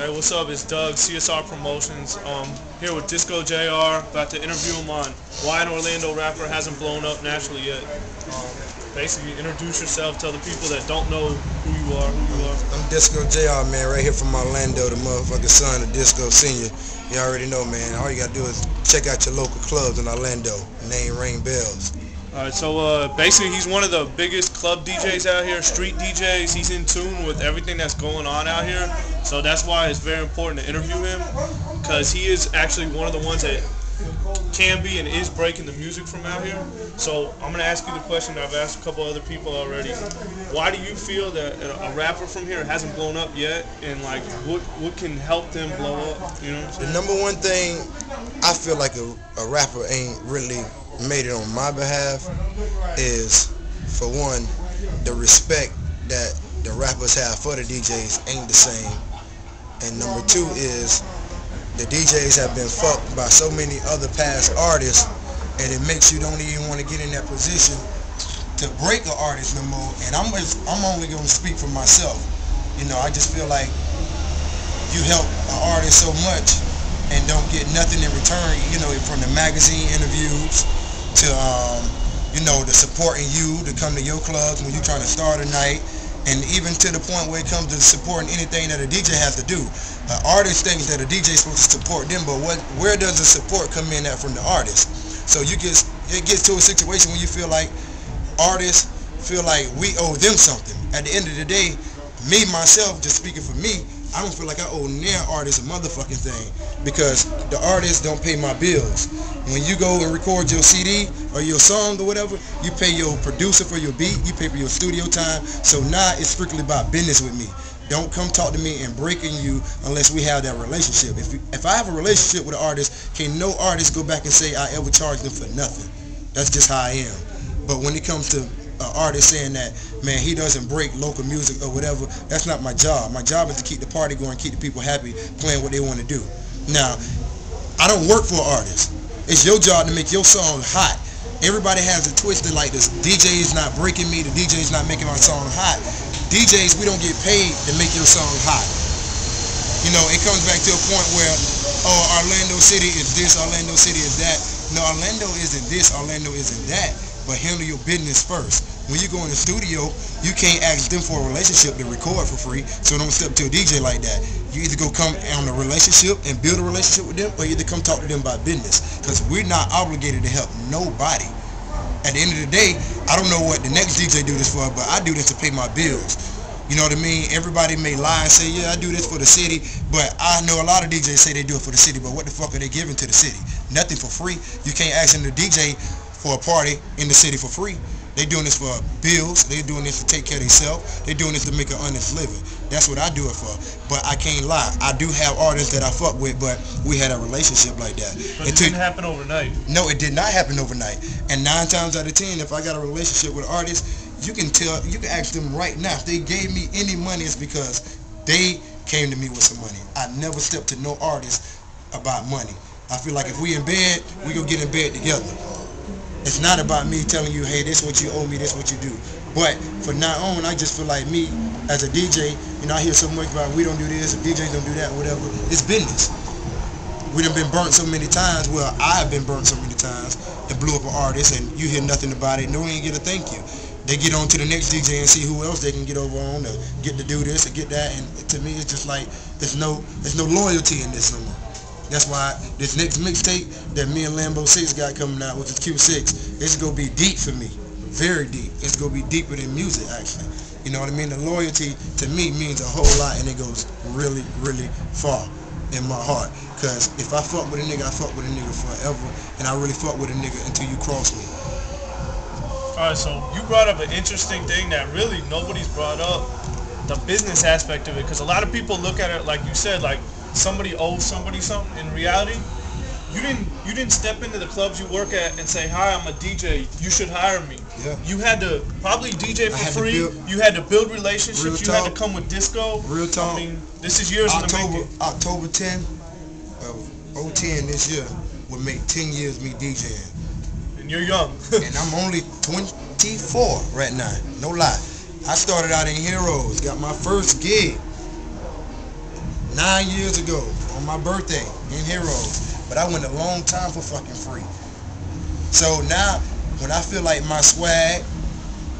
Hey, what's up? It's Doug, CSR Promotions. Here with Disco JR. About to interview him on why an Orlando rapper hasn't blown up nationally yet. Basically, introduce yourself, tell the people that don't know who you are. I'm Disco JR, man, right here from Orlando, the motherfucking son of Disco Senior. You already know, man. All you gotta do is check out your local clubs in Orlando. Name ring bells. Alright, so basically he's one of the biggest club DJs out here, street DJs. He's in tune with everything that's going on out here. So that's why it's very important to interview him, because he is actually one of the ones that can be and is breaking the music from out here. So I'm going to ask you the question that I've asked a couple other people already. Why do you feel that a rapper from here hasn't blown up yet, and like what can help them blow up? You know what I'm saying? The number one thing, I feel like a rapper ain't really made it on my behalf is, for one, the respect that the rappers have for the DJs ain't the same. And number two is the DJs have been fucked by so many other past artists, and it makes you don't even want to get in that position to break an artist no more. And I'm only going to speak for myself. You know, I just feel like you help an artist so much and don't get nothing in return, you know, from the magazine interviews to, you know, the supporting you to come to your clubs when you're trying to start a night, and even to the point where it comes to supporting anything that a DJ has to do. An artist thinks that a DJ is supposed to support them, but where does the support come in at from the artist? So it gets to a situation where you feel like artists feel like we owe them something. At the end of the day, me, myself, just speaking for me, I don't feel like I owe near artists a motherfucking thing, because the artists don't pay my bills. When you go and record your CD or your song or whatever, you pay your producer for your beat, you pay for your studio time. So now it's strictly about business with me. Don't come talk to me and breaking you unless we have that relationship. If I have a relationship with an artist, can no artist go back and say I ever charged them for nothing? That's just how I am. But when it comes to an artist saying that, man, he doesn't break local music or whatever, that's not my job. My job is to keep the party going, keep the people happy, playing what they want to do. Now, I don't work for an artist. It's your job to make your song hot. Everybody has it twisted like this. DJ is not breaking me, the DJ is not making my song hot. DJs, we don't get paid to make your song hot. You know, it comes back to a point where, oh, Orlando City is this, Orlando City is that. No, Orlando isn't this, Orlando isn't that. But handle your business first. When you go in the studio, you can't ask them for a relationship to record for free, so don't step to a DJ like that. You either go come on a relationship and build a relationship with them, or you either come talk to them about business, because we're not obligated to help nobody. At the end of the day, I don't know what the next DJ do this for, but I do this to pay my bills. You know what I mean? Everybody may lie and say, yeah, I do this for the city, but I know a lot of DJs say they do it for the city, but what the fuck are they giving to the city? Nothing for free. You can't ask them to DJ for a party in the city for free. They doing this for bills. They doing this to take care of themselves. They doing this to make an honest living. That's what I do it for. But I can't lie. I do have artists that I fuck with, but we had a relationship like that. But it didn't happen overnight. No, it did not happen overnight. And 9 times out of 10, if I got a relationship with an artist, you can ask them right now. If they gave me any money, it's because they came to me with some money. I never stepped to no artist about money. I feel like if we in bed, we go get in bed together. It's not about me telling you, hey, this is what you owe me, this is what you do. But from now on, I just feel like me, as a DJ, you know, I hear so much about we don't do this, DJs don't do that, whatever. It's business. We done been burnt so many times. Well, I have been burnt so many times and blew up an artist, and you hear nothing about it. No one even get a thank you. They get on to the next DJ and see who else they can get over on to get to do this or get that. And to me, it's just like there's no loyalty in this no more. That's why this next mixtape that me and Lambo 6 got coming out, which is Q6, it's going to be deep for me. Very deep. It's going to be deeper than music, actually. You know what I mean? The loyalty to me means a whole lot, and it goes really, really far in my heart. Because if I fuck with a nigga, I fuck with a nigga forever, and I really fuck with a nigga until you cross me. Alright, so you brought up an interesting thing that really nobody's brought up, the business aspect of it. Because a lot of people look at it, like you said, like, somebody owes somebody something. In reality, you didn't step into the clubs you work at and say, hi, I'm a DJ, you should hire me. Yeah. You had to probably DJ for free. You had to build relationships. You had to come with disco. Real talk. I mean, this is years in the making. October 10 of 010 this year will make 10 years me DJing. And you're young. And I'm only 24 right now. No lie. I started out in Heroes, got my first gig 9 years ago on my birthday in Heroes, but I went a long time for fucking free. So now, when I feel like my swag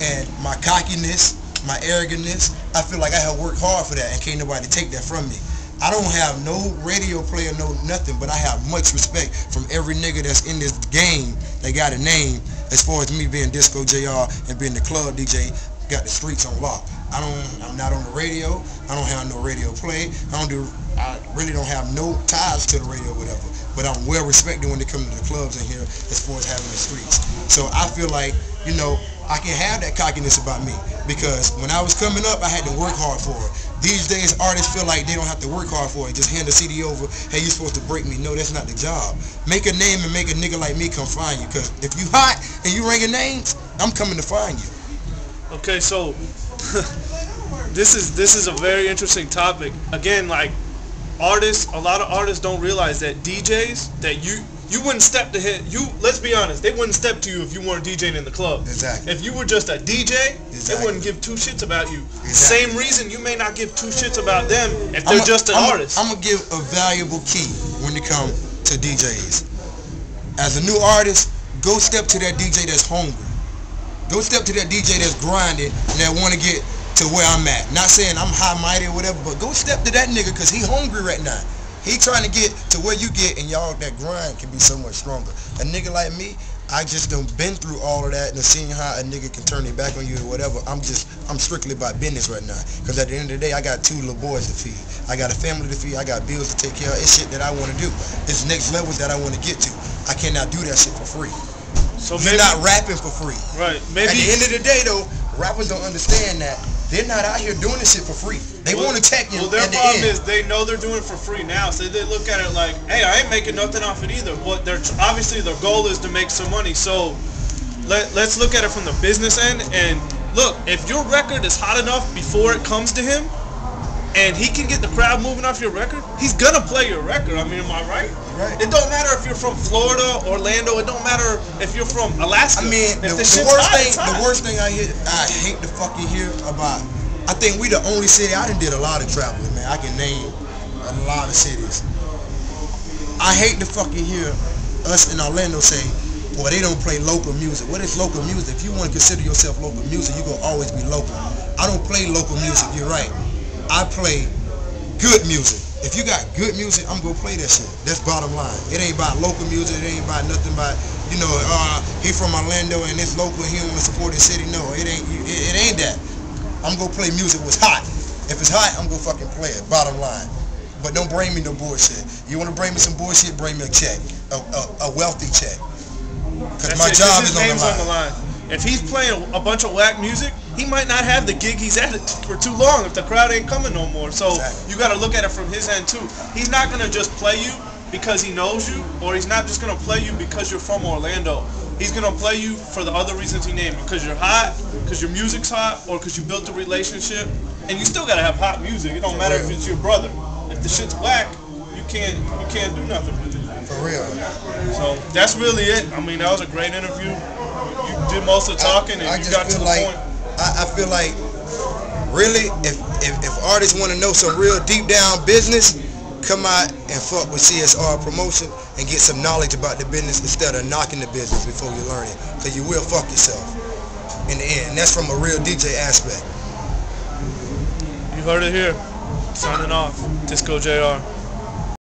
and my cockiness, my arrogantness, I feel like I have worked hard for that and can't nobody take that from me. I don't have no radio player, no nothing, but I have much respect from every nigga that's in this game that got a name, as far as me being Disco JR and being the club DJ, got the streets on lock. I'm not on the radio. I don't have no radio play. I really don't have no ties to the radio or whatever. But I'm well respected when it comes to the clubs in here as far as having the streets. So I feel like, you know, I can have that cockiness about me because when I was coming up, I had to work hard for it. These days, artists feel like they don't have to work hard for it. Just hand the CD over, hey, you're supposed to break me. No, that's not the job. Make a name and make a nigga like me come find you. Because if you hot and you ringing names, I'm coming to find you. Okay, so this is a very interesting topic. Again, like artists, a lot of artists don't realize that DJs, that you wouldn't step to hit you. Let's be honest, they wouldn't step to you if you weren't DJing in the club. Exactly. If you were just a DJ, they wouldn't give two shits about you. Same reason you may not give two shits about them if they're just an artist. I'm gonna give a valuable key when it comes to DJs. As a new artist, go step to that DJ that's hungry. Go step to that DJ that's grinding and that want to get to where I'm at. Not saying I'm high-mighty or whatever, but go step to that nigga because he hungry right now. He trying to get to where you get, and y'all, that grind can be so much stronger. A nigga like me, I just done been through all of that and seen how a nigga can turn it back on you or whatever. I'm strictly about business right now. Because at the end of the day, I got 2 little boys to feed. I got a family to feed. I got bills to take care of. It's shit that I want to do. It's next levels that I want to get to. I cannot do that shit for free. So you're not rapping for free. Right. Maybe. At the end of the day, though, rappers don't understand that. They're not out here doing this shit for free. They want to tech you. Well, their problem is they know they're doing it for free now, so they look at it like, hey, I ain't making nothing off it either. But obviously their goal is to make some money. So let's look at it from the business end. And look, if your record is hot enough before it comes to him, and he can get the crowd moving off your record, he's gonna play your record. I mean, am I right? Right. It don't matter if you're from Florida, Orlando. It don't matter if you're from Alaska. I mean, the worst thing I hate to fucking hear about. I think we the only city. I done did a lot of traveling, man. I can name a lot of cities. I hate to fucking hear us in Orlando say, well, they don't play local music. What is local music? If you want to consider yourself local music, you're gonna always be local. I don't play local music. You're right. I play good music. If you got good music, I'm gonna play that shit. That's bottom line. It ain't about local music. It ain't about nothing about, you know, he from Orlando and it's local. He don't want to support his city. No, it ain't. It ain't that. I'm gonna play music what's hot. If it's hot, I'm gonna fucking play it. Bottom line. But don't bring me no bullshit. You wanna bring me some bullshit? Bring me a check, a wealthy check. Cause my job is on the line. If he's playing a bunch of whack music, he might not have the gig he's at for too long if the crowd ain't coming no more. So you got to look at it from his end too. He's not going to just play you because he knows you, or he's not just going to play you because you're from Orlando. He's going to play you for the other reasons he named, because you're hot, because your music's hot, or because you built a relationship. And you still got to have hot music. It don't matter if it's your brother. If the shit's whack, you can't do nothing with it. For real. So that's really it. I mean, that was a great interview. You did most of the talking and you got to the point. I feel like, really, if artists want to know some real deep down business, come out and fuck with CSR Promotions and get some knowledge about the business instead of knocking the business before you learn it. Because you will fuck yourself in the end. And that's from a real DJ aspect. You heard it here. Signing off. Disco JR.